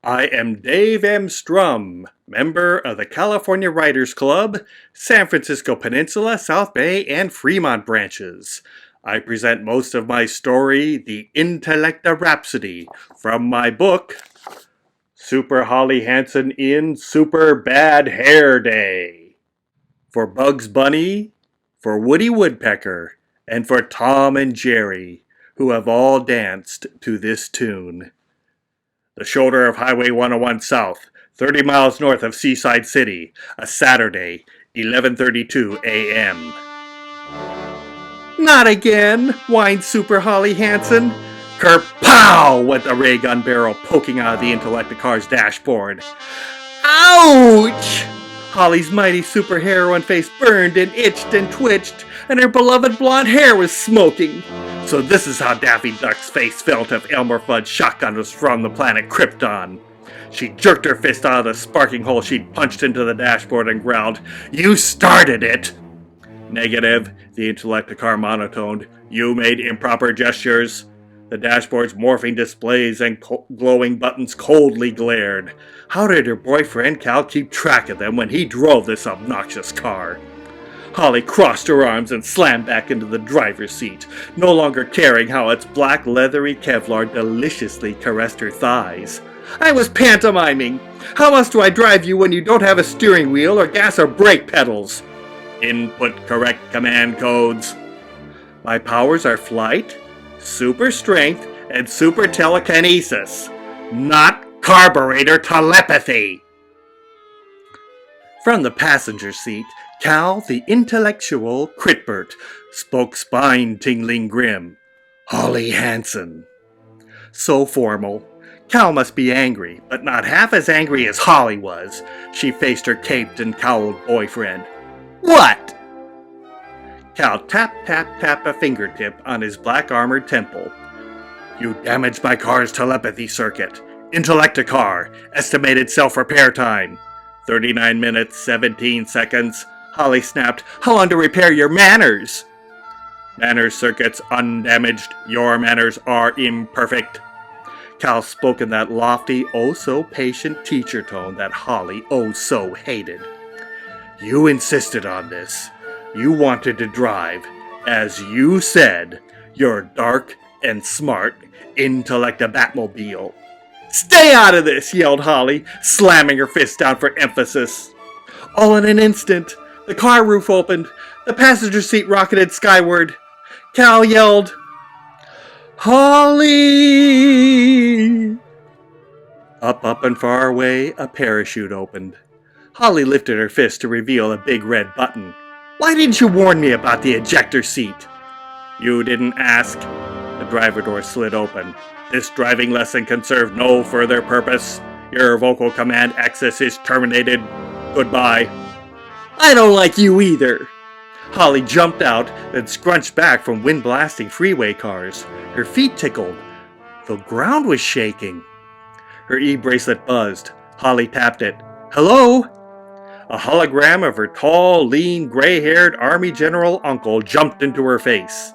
I am Dave M. Strom, member of the California Writers Club, San Francisco Peninsula, South Bay, and Fremont branches. I present most of my story, The Intellecta Rhapsody, from my book, Super Holy Hanson in Super Bad Hair Day. For Bugs Bunny, for Woody Woodpecker, and for Tom and Jerry, who have all danced to this tune. The shoulder of Highway 101 South, 30 miles north of Seaside City, a Saturday, 11:32 a.m. Not again, whined Super Holly Hanson. Kerpow! Went the ray gun barrel poking out of the Intellecta car's dashboard. Ouch! Holly's mighty superheroine face burned and itched and twitched, and her beloved blonde hair was smoking. So this is how Daffy Duck's face felt if Elmer Fudd's shotgun was from the planet Krypton. She jerked her fist out of the sparking hole she'd punched into the dashboard and growled, "You started it!" Negative, the Intellecta car monotoned. You made improper gestures. The dashboard's morphing displays and glowing buttons coldly glared. How did her boyfriend Cal keep track of them when he drove this obnoxious car? Holly crossed her arms and slammed back into the driver's seat, no longer caring how its black leathery Kevlar deliciously caressed her thighs. I was pantomiming. How else do I drive you when you don't have a steering wheel or gas or brake pedals? Input correct command codes. My powers are flight, super strength, and super telekinesis, not carburetor telepathy. From the passenger seat, Cal, the intellectual Critbert, spoke spine-tingling grim. Holly Hanson. So formal. Cal must be angry, but not half as angry as Holly was. She faced her caped and cowled boyfriend. What? Cal tapped a fingertip on his black-armored temple. You damaged my car's telepathy circuit. Intellecta car. Estimated self-repair time. 39 minutes, 17 seconds. Holly snapped, How long to repair your manners? Manners circuits undamaged. Your manners are imperfect. Cal spoke in that lofty, oh-so-patient teacher tone that Holly oh-so hated. You insisted on this. You wanted to drive, as you said, your dark and smart Intellecta Batmobile. Stay out of this, yelled Holly, slamming her fist down for emphasis. All in an instant, the car roof opened. The passenger seat rocketed skyward. Cal yelled, Holly! Up and far away, a parachute opened. Holly lifted her fist to reveal a big red button. Why didn't you warn me about the ejector seat? You didn't ask. The driver door slid open. This driving lesson can serve no further purpose. Your vocal command access is terminated. Goodbye. I don't like you either. Holly jumped out, then scrunched back from wind-blasting freeway cars. Her feet tickled. The ground was shaking. Her e-bracelet buzzed. Holly tapped it. Hello? A hologram of her tall, lean, gray-haired Army General uncle jumped into her face.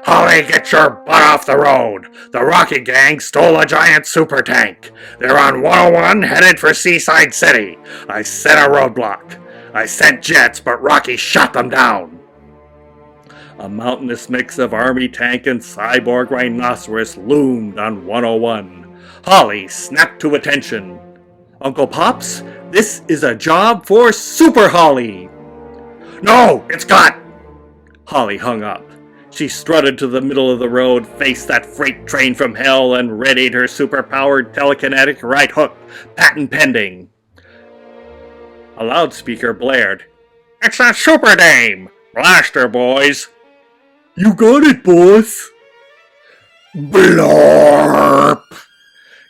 Holly, get your butt off the road! The Rocky Gang stole a giant super tank. They're on 101 headed for Seaside City. I set a roadblock. I sent jets, but Rocky shot them down. A mountainous mix of army tank and cyborg rhinoceros loomed on 101. Holly snapped to attention. Uncle Pops, this is a job for Super Holly. No, it's got... Holly hung up. She strutted to the middle of the road, faced that freight train from hell, and readied her super-powered telekinetic right hook, patent pending. A loudspeaker blared. It's a super dame! Blaster, boys! You got it, boss! Blorp!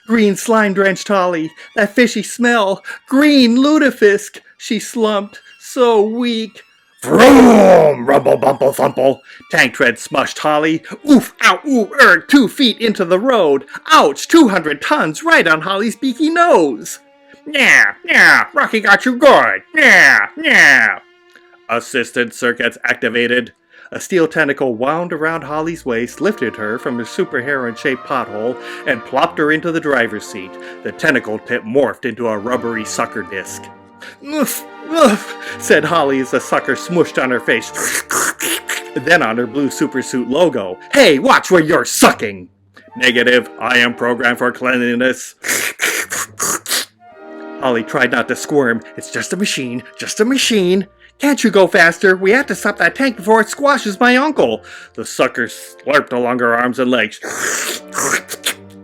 Green slime-drenched Holly, that fishy smell, green lutefisk, she slumped, so weak. Vroom! Rumble, bumble, thumple. Tank tread smushed Holly. Oof, ow, ooh, 2 feet into the road. Ouch, 200 tons right on Holly's beaky nose. Yeah, Rocky got you good. Yeah. Assisted circuits activated. A steel tentacle wound around Holly's waist, lifted her from her superheroine-shaped pothole, and plopped her into the driver's seat. The tentacle tip morphed into a rubbery sucker disc. "Oof, oof," said Holly as the sucker smushed on her face, then on her blue supersuit logo. "Hey, watch where you're sucking!" "Negative. I am programmed for cleanliness." Holly tried not to squirm. "It's just a machine, just a machine." "Can't you go faster? We have to stop that tank before it squashes my uncle." The sucker slurped along her arms and legs.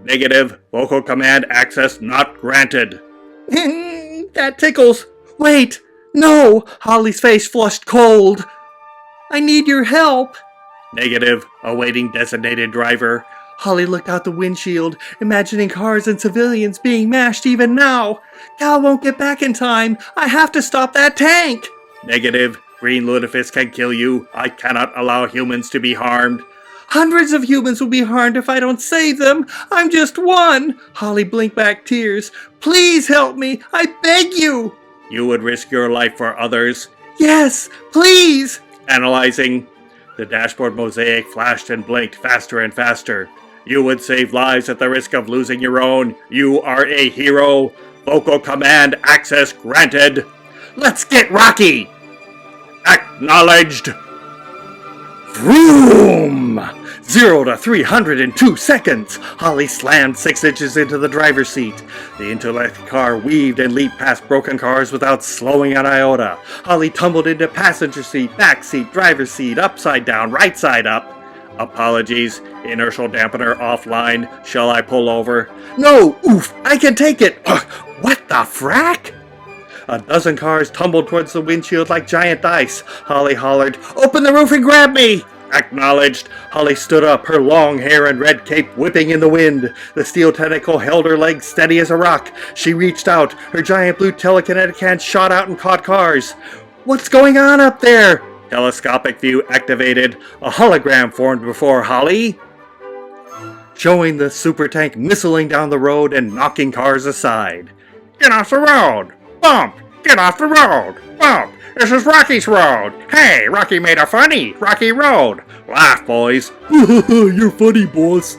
"Negative. Vocal command access not granted." "That tickles." "Wait! No!" Holly's face flushed cold. "I need your help." "Negative. Awaiting designated driver." Holly looked out the windshield, imagining cars and civilians being mashed even now. "Cal won't get back in time. I have to stop that tank." "Negative. Green lutefisk can kill you. I cannot allow humans to be harmed." "Hundreds of humans will be harmed if I don't save them. I'm just one." Holly blinked back tears. "Please help me. I beg you." "You would risk your life for others?" "Yes, please." Analyzing. The dashboard mosaic flashed and blinked faster and faster. "You would save lives at the risk of losing your own. You are a hero. Vocal command access granted." "Let's get Rocky!" "Acknowledged." Vroom! 0 to 300 in 2 seconds. Holly slammed 6 inches into the driver's seat. The intellect car weaved and leaped past broken cars without slowing an iota. Holly tumbled into passenger seat, back seat, driver's seat, upside down, right side up. "Apologies. Inertial dampener offline. Shall I pull over?" "No! Oof! I can take it!" Ugh, what the frack? A dozen cars tumbled towards the windshield like giant dice. Holly hollered, "Open the roof and grab me!" Acknowledged. Holly stood up, her long hair and red cape whipping in the wind. The steel tentacle held her legs steady as a rock. She reached out. Her giant blue telekinetic hand shot out and caught cars. "What's going on up there?" Telescopic view activated. A hologram formed before Holly, showing the super tank missiling down the road and knocking cars aside. "Get off the road! Bump! Get off the road! Bump! This is Rocky's road! Hey, Rocky made a funny! Rocky Road! Laugh, boys!" "You're funny, boss."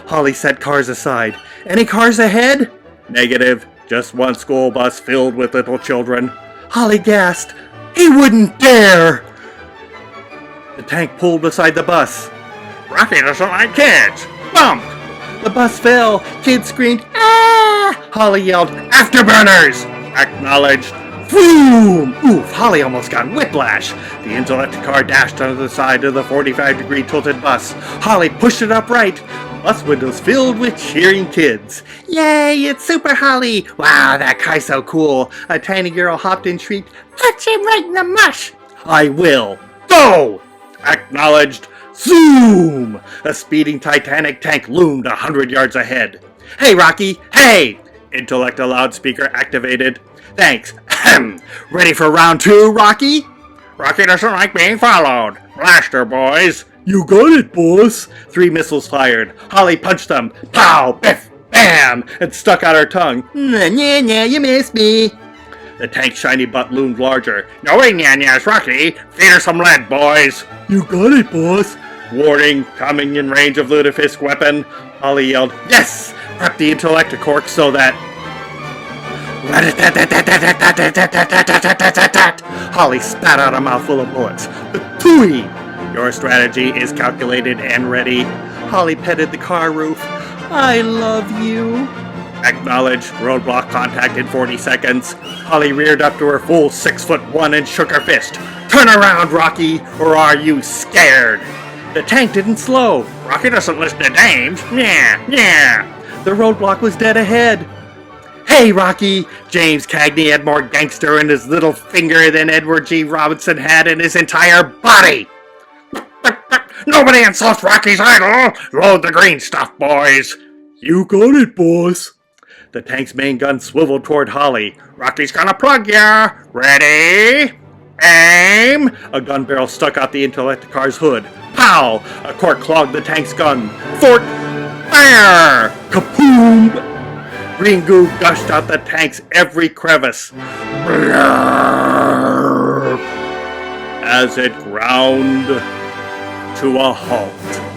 Holly set cars aside. "Any cars ahead?" "Negative. Just one school bus filled with little children." Holly gasped. "He wouldn't dare!" The tank pulled beside the bus. "Rocky doesn't like kids! Bump!" The bus fell. Kids screamed, "Ah!" Holly yelled, "Afterburners!" Acknowledged. Boom! Oof! Holly almost got whiplash. The intellect car dashed under the side of the 45-degree tilted bus. Holly pushed it upright. Bus windows filled with cheering kids. "Yay! It's Super Holly! Wow, that car's so cool!" A tiny girl hopped and shrieked, "Punch him right in the mush!" "I will! Go!" Acknowledged. Zoom! A speeding Titanic tank loomed 100 yards ahead. "Hey, Rocky! Hey!" Intellect loudspeaker activated. "Thanks. Ahem. Ready for round 2, Rocky?" "Rocky doesn't like being followed. Blaster, boys." "You got it, boss." 3 missiles fired. Holly punched them. Pow! Biff! Bam! And stuck out her tongue. "Nah, you missed me." The tank's shiny butt loomed larger. "No way, nyas, Rocky. Feed her some lead, boys." "You got it, boss." Warning, coming in range of lutefisk weapon. Holly yelled, "Yes!" Prep the intellect cork so that... Holly spat out a mouthful of bullets. Pooey! Your strategy is calculated and ready. Holly petted the car roof. "I love you." Acknowledged. Roadblock contact in 40 seconds. Holly reared up to her full 6'1" and shook her fist. "Turn around, Rocky, or are you scared?" The tank didn't slow. "Rocky doesn't listen to dames. Yeah. The roadblock was dead ahead. "Hey, Rocky!" James Cagney had more gangster in his little finger than Edward G. Robinson had in his entire body. "Nobody insults Rocky's idol! Load the green stuff, boys!" "You got it, boss." The tank's main gun swiveled toward Holly. "Rocky's gonna plug ya! Ready? Aim!" A gun barrel stuck out the intellect car's hood. Pow! A cork clogged the tank's gun. Fork! Fire! Kapoom! Green goo gushed out the tank's every crevice. Blurp! As it ground to a halt.